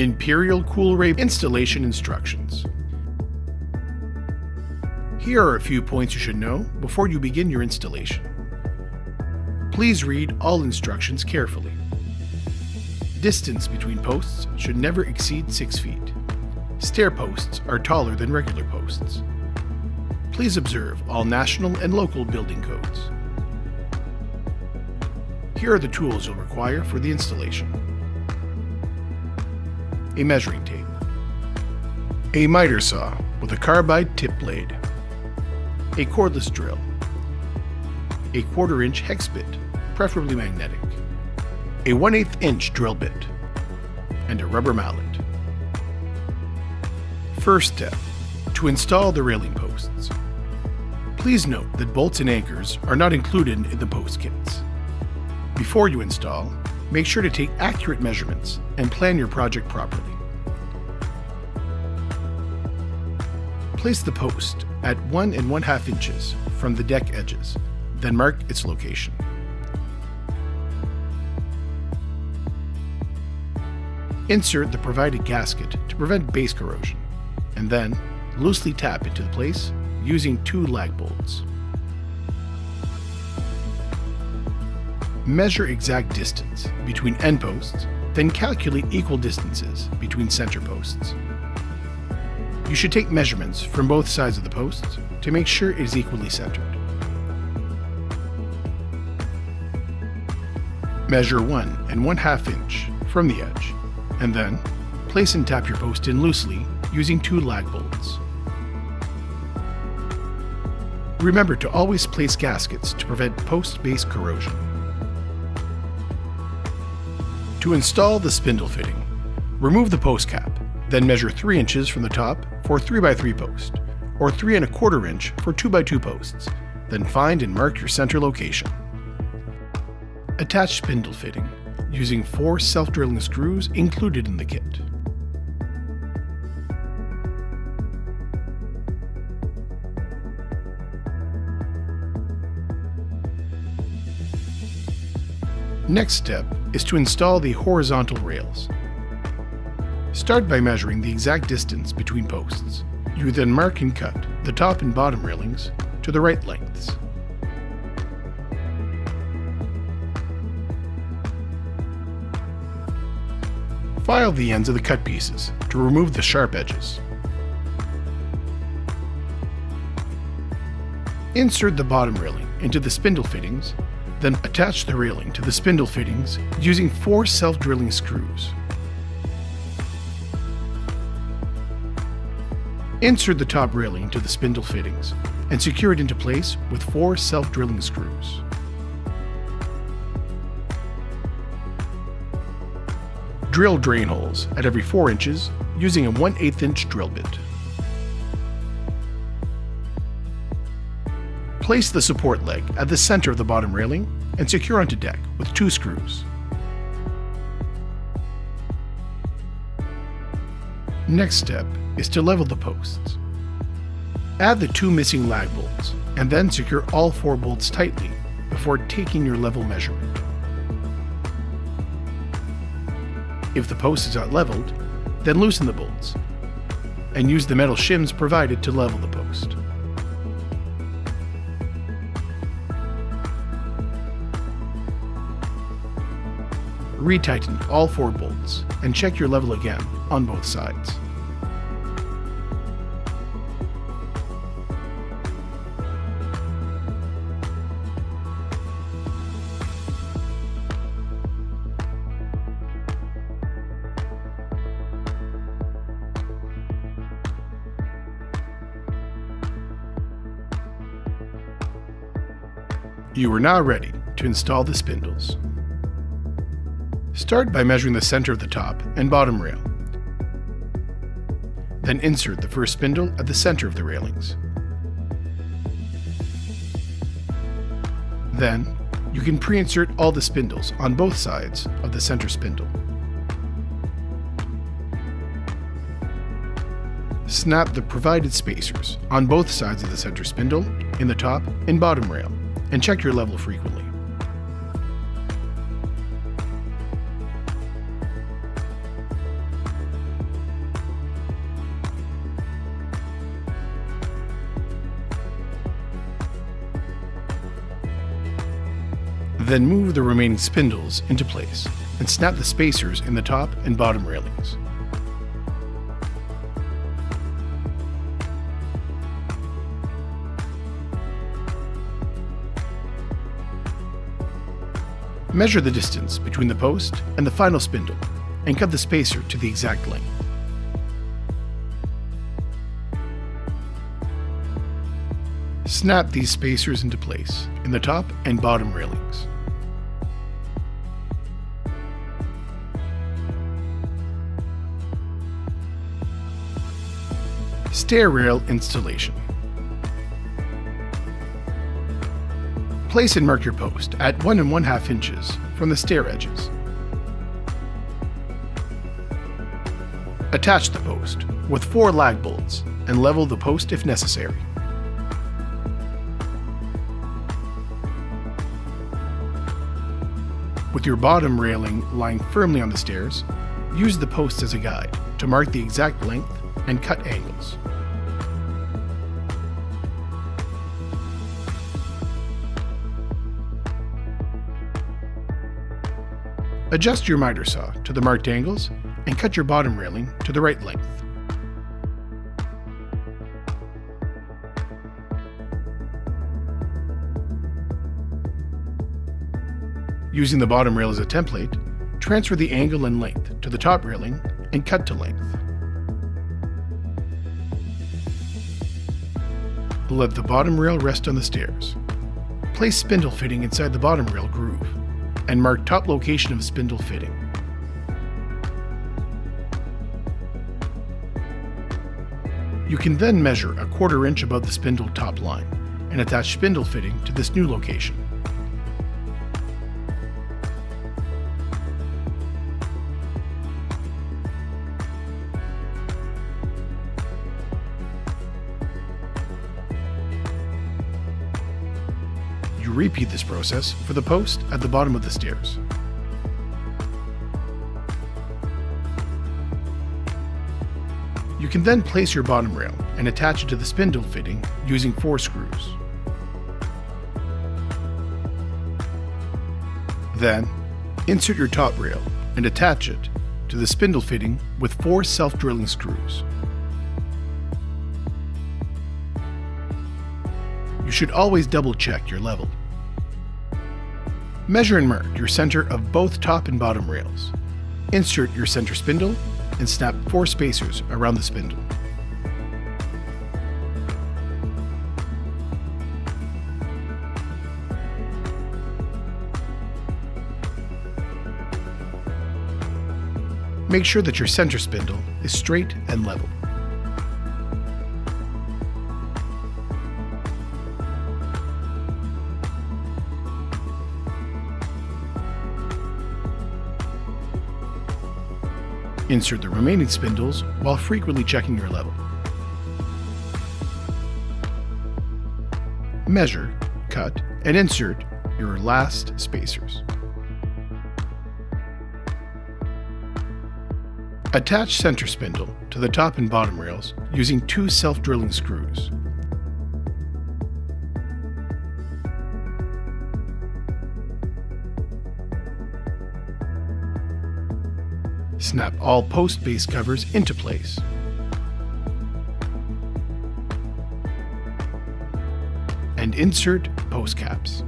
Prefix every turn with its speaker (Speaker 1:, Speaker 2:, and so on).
Speaker 1: Imperial Kool-Ray installation instructions. Here are a few points you should know before you begin your installation. Please read all instructions carefully. Distance between posts should never exceed 6 feet. Stair posts are taller than regular posts. Please observe all national and local building codes. Here are the tools you'll require for the installation. A measuring tape, a miter saw with a carbide tip blade, a cordless drill, a 1/4 inch hex bit, preferably magnetic, a 1/8 inch drill bit, and a rubber mallet. First step, to install the railing posts. Please note that bolts and anchors are not included in the post kits. Before you install, make sure to take accurate measurements and plan your project properly. Place the post at 1 1/2 inches from the deck edges, then mark its location. Insert the provided gasket to prevent base corrosion, and then loosely tap into the place using 2 lag bolts. Measure exact distance between end posts, then calculate equal distances between center posts. You should take measurements from both sides of the posts to make sure it is equally centered. Measure 1 1/2 inch from the edge, and then place and tap your post in loosely using 2 lag bolts. Remember to always place gaskets to prevent post-base corrosion. To install the spindle fitting, remove the post cap, then measure 3 inches from the top for 3x3 post, or 3 1/4 inch for 2x2 posts, then find and mark your center location. Attach spindle fitting using 4 self-drilling screws included in the kit. Next step is to install the horizontal rails. Start by measuring the exact distance between posts. You then mark and cut the top and bottom railings to the right lengths. File the ends of the cut pieces to remove the sharp edges. Insert the bottom railing into the spindle fittings, then attach the railing to the spindle fittings using 4 self-drilling screws. Insert the top railing into the spindle fittings and secure it into place with 4 self-drilling screws. Drill drain holes at every 4 inches using a 1/8 inch drill bit. Place the support leg at the center of the bottom railing and secure onto deck with 2 screws. Next step is to level the posts. Add the 2 missing lag bolts and then secure all 4 bolts tightly before taking your level measurement. If the post is not leveled, then loosen the bolts and use the metal shims provided to level the post. Retighten all 4 bolts and check your level again on both sides. You are now ready to install the spindles. Start by measuring the center of the top and bottom rail. Then insert the first spindle at the center of the railings. Then, you can pre-insert all the spindles on both sides of the center spindle. Snap the provided spacers on both sides of the center spindle in the top and bottom rail, and check your level frequently. Then move the remaining spindles into place and snap the spacers in the top and bottom railings. Measure the distance between the post and the final spindle and cut the spacer to the exact length. Snap these spacers into place in the top and bottom railings. Stair rail installation. Place and mark your post at 1 1/2 inches from the stair edges. Attach the post with 4 lag bolts and level the post if necessary. With your bottom railing lying firmly on the stairs, use the post as a guide to mark the exact length and cut angles. Adjust your miter saw to the marked angles and cut your bottom railing to the right length. Using the bottom rail as a template, transfer the angle and length to the top railing and cut to length. Let the bottom rail rest on the stairs. Place spindle fitting inside the bottom rail groove and mark top location of spindle fitting. You can then measure a 1/4 inch above the spindle top line and attach spindle fitting to this new location. You repeat this process for the post at the bottom of the stairs. You can then place your bottom rail and attach it to the spindle fitting using 4 screws. Then, insert your top rail and attach it to the spindle fitting with 4 self-drilling screws. You should always double-check your level. Measure and mark your center of both top and bottom rails. Insert your center spindle and snap 4 spacers around the spindle. Make sure that your center spindle is straight and level. Insert the remaining spindles while frequently checking your level. Measure, cut, and insert your last spacers. Attach center spindle to the top and bottom rails using 2 self-drilling screws. Snap all post base covers into place. And insert post caps.